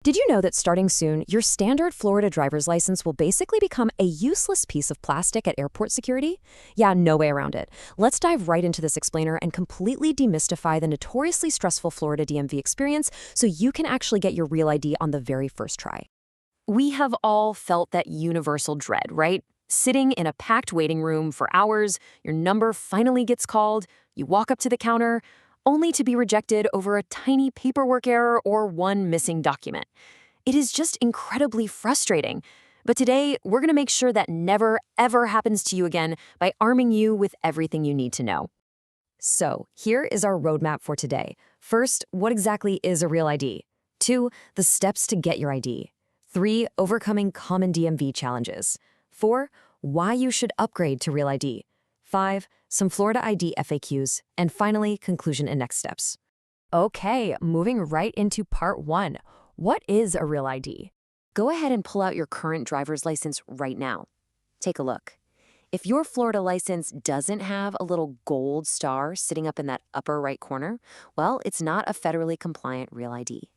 Did you know that starting soon, your standard Florida driver's license will basically become a useless piece of plastic at airport security? Yeah, no way around it. Let's dive right into this explainer and completely demystify the notoriously stressful Florida DMV experience so you can actually get your real ID on the very first try. We have all felt that universal dread, right? Sitting in a packed waiting room for hours, your number finally gets called, you walk up to the counter, only to be rejected over a tiny paperwork error or one missing document. It is just incredibly frustrating. But today, we're going to make sure that never, ever happens to you again by arming you with everything you need to know. So, here is our roadmap for today. First, what exactly is a real ID? 2, the steps to get your ID. 3, overcoming common DMV challenges. 4, why you should upgrade to Real ID. 5, some Florida ID FAQs. And finally, conclusion and next steps. Okay, moving right into part 1. What is a Real ID? Go ahead and pull out your current driver's license right now. Take a look. If your Florida license doesn't have a little gold star sitting up in that upper right corner, well, it's not a federally compliant Real ID.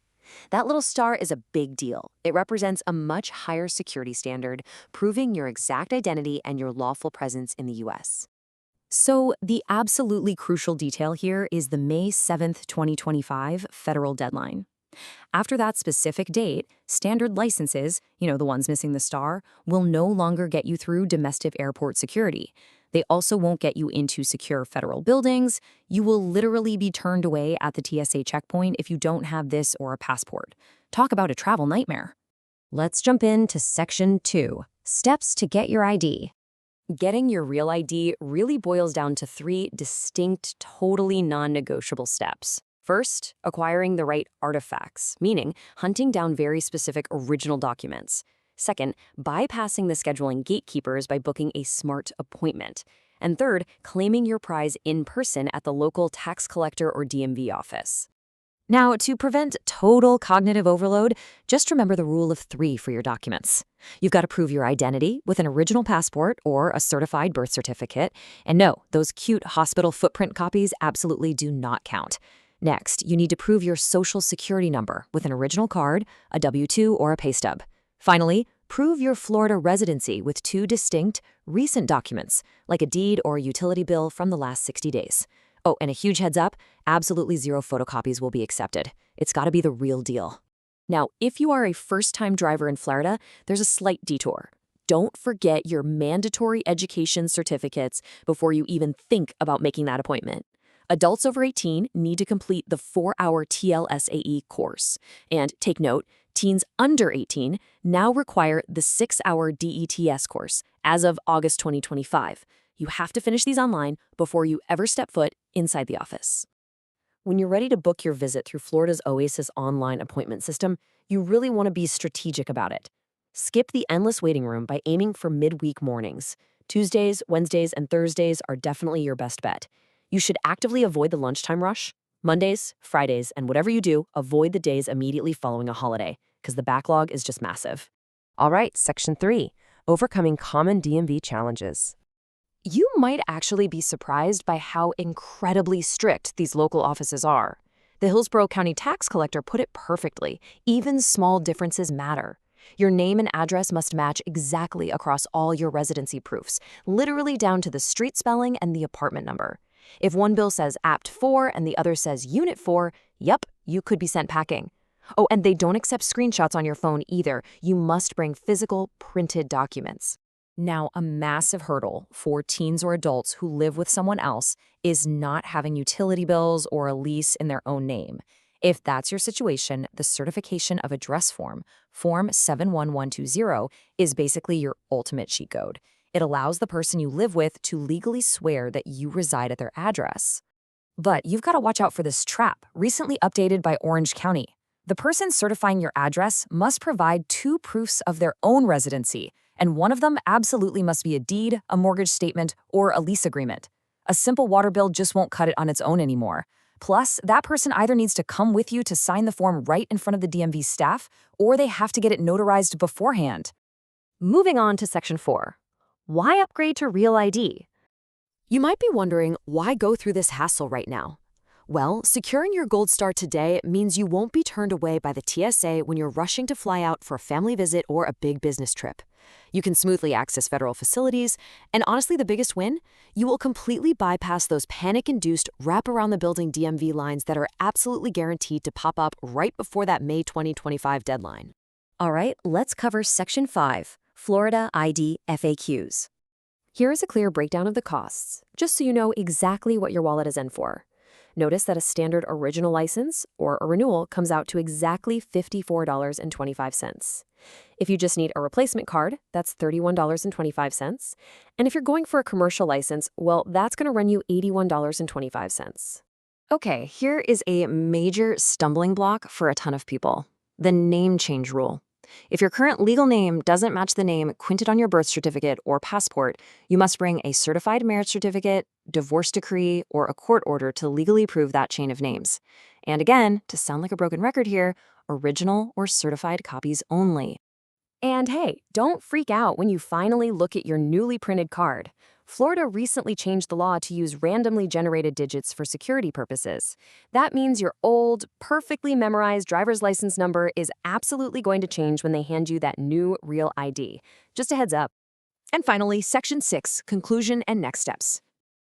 That little star is a big deal. It represents a much higher security standard, proving your exact identity and your lawful presence in the U.S. So the absolutely crucial detail here is the May 7th, 2025 federal deadline. After that specific date, standard licenses, the ones missing the star, will no longer get you through domestic airport security. They also won't get you into secure federal buildings. You will literally be turned away at the TSA checkpoint if you don't have this or a passport. Talk about a travel nightmare. Let's jump into Section 2, Steps to Get Your ID. Getting your Real ID really boils down to 3 distinct, totally non-negotiable steps. First, acquiring the right artifacts, meaning hunting down very specific original documents. Second, bypassing the scheduling gatekeepers by booking a smart appointment. And third, claiming your prize in person at the local tax collector or DMV office. Now, to prevent total cognitive overload, just remember the rule of 3 for your documents. You've got to prove your identity with an original passport or a certified birth certificate. And no, those cute hospital footprint copies absolutely do not count. Next, you need to prove your social security number with an original card, a W-2, or a pay stub. Finally, prove your Florida residency with 2 distinct, recent documents, like a deed or a utility bill from the last 60 days. Oh, and a huge heads up, absolutely 0 photocopies will be accepted. It's got to be the real deal. Now, if you are a first-time driver in Florida, there's a slight detour. Don't forget your mandatory education certificates before you even think about making that appointment. Adults over 18 need to complete the 4-hour TLSAE course. And take note, teens under 18 now require the 6-hour DETS course as of August 2025. You have to finish these online before you ever step foot inside the office. When you're ready to book your visit through Florida's Oasis online appointment system, you really want to be strategic about it. Skip the endless waiting room by aiming for midweek mornings. Tuesdays, Wednesdays, and Thursdays are definitely your best bet. You should actively avoid the lunchtime rush. Mondays, Fridays, and whatever you do, avoid the days immediately following a holiday, because the backlog is just massive. All right, Section 3, Overcoming Common DMV Challenges. You might actually be surprised by how incredibly strict these local offices are. The Hillsborough County Tax Collector put it perfectly. Even small differences matter. Your name and address must match exactly across all your residency proofs, literally down to the street spelling and the apartment number. If one bill says Apt 4 and the other says Unit 4, yep, you could be sent packing. Oh, and they don't accept screenshots on your phone either. You must bring physical, printed documents. Now, a massive hurdle for teens or adults who live with someone else is not having utility bills or a lease in their own name. If that's your situation, the Certification of Address Form, Form 71120, is basically your ultimate cheat code. It allows the person you live with to legally swear that you reside at their address. But you've got to watch out for this trap, recently updated by Orange County. The person certifying your address must provide 2 proofs of their own residency, and one of them absolutely must be a deed, a mortgage statement, or a lease agreement. A simple water bill just won't cut it on its own anymore. Plus, that person either needs to come with you to sign the form right in front of the DMV staff, or they have to get it notarized beforehand. Moving on to Section 4. Why upgrade to Real ID? You might be wondering, why go through this hassle right now? Well, securing your Gold Star today means you won't be turned away by the TSA when you're rushing to fly out for a family visit or a big business trip. You can smoothly access federal facilities, and honestly, the biggest win? You will completely bypass those panic-induced wrap-around-the-building DMV lines that are absolutely guaranteed to pop up right before that May 2025 deadline. All right, let's cover Section 5, Florida ID FAQs. Here is a clear breakdown of the costs, just so you know exactly what your wallet is in for. Notice that a standard original license or a renewal comes out to exactly $54.25. If you just need a replacement card, that's $31.25. And if you're going for a commercial license, well, that's going to run you $81.25. Okay, here is a major stumbling block for a ton of people: the name change rule. If your current legal name doesn't match the name printed on your birth certificate or passport, you must bring a certified marriage certificate, divorce decree, or a court order to legally prove that chain of names. And again, to sound like a broken record here, original or certified copies only. And hey, don't freak out when you finally look at your newly printed card. Florida recently changed the law to use randomly generated digits for security purposes. That means your old, perfectly memorized driver's license number is absolutely going to change when they hand you that new real ID. Just a heads up. And finally, Section 6, Conclusion and Next Steps.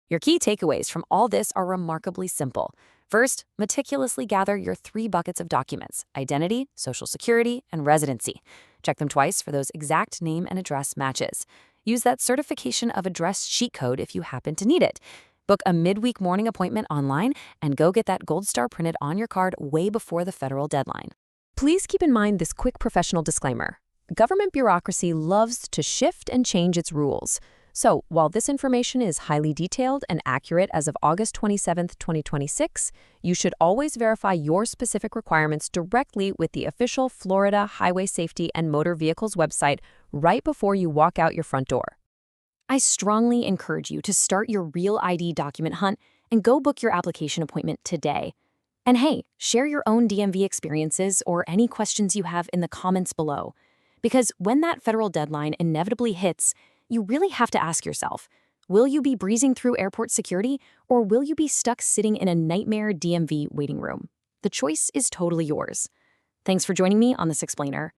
Your key takeaways from all this are remarkably simple. First, meticulously gather your 3 buckets of documents: identity, social security, and residency. Check them twice for those exact name and address matches. Use that certification of address sheet code if you happen to need it. Book a midweek morning appointment online and go get that Gold Star printed on your card way before the federal deadline. Please keep in mind this quick professional disclaimer. Government bureaucracy loves to shift and change its rules. So, while this information is highly detailed and accurate as of August 27, 2026, you should always verify your specific requirements directly with the official Florida Highway Safety and Motor Vehicles website right before you walk out your front door. I strongly encourage you to start your Real ID document hunt and go book your application appointment today. And hey, share your own DMV experiences or any questions you have in the comments below. Because when that federal deadline inevitably hits, you really have to ask yourself, will you be breezing through airport security, or will you be stuck sitting in a nightmare DMV waiting room? The choice is totally yours. Thanks for joining me on this explainer.